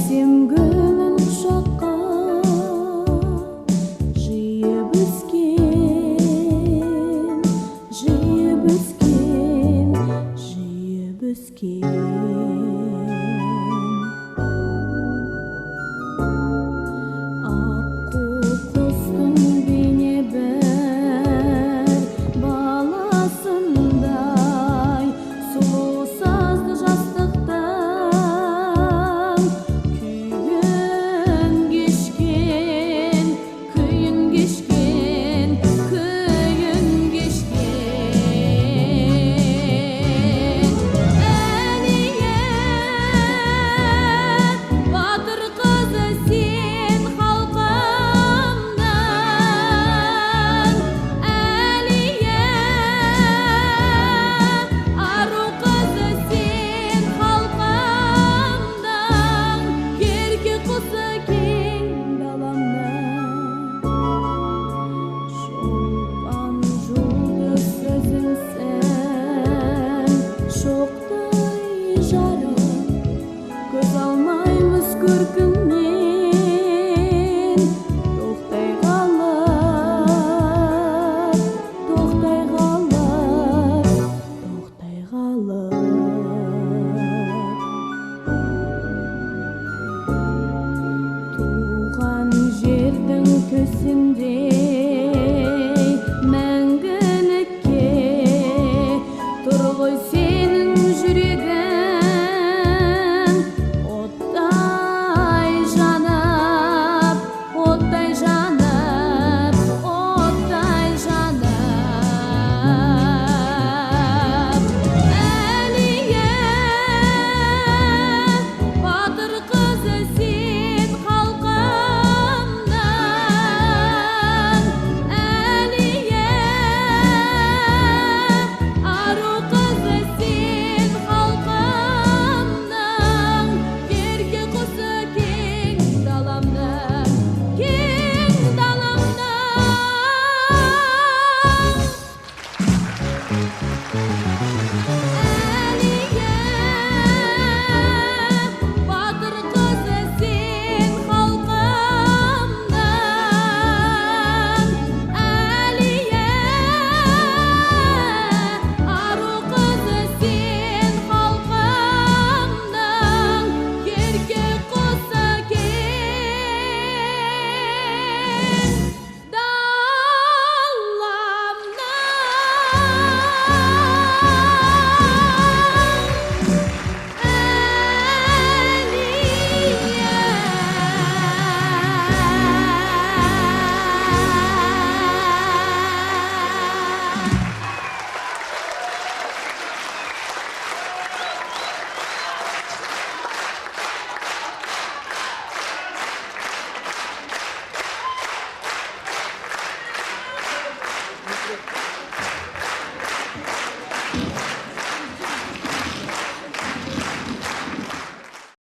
Сен гүлін құшаққа жиып өскен, жиып өскен, жиып өскен. Аққу құстың бейне бір баласындай, сұлу сазды жастықтан күйін кешкен, күйін кешкен, күйін кешкен. Әлия, батыр қызы сен халқымнан. Әлия, ару қызы сен халқымдан. Ерке құсы кең даламнан. Шолпан жұлдыз сөзіңсің, шоқтай жарық, көз алмаймыз көркіңнен. Тоқтай қалып, тоқтай қалып, тоқтай қалып. Туған жердің төсінде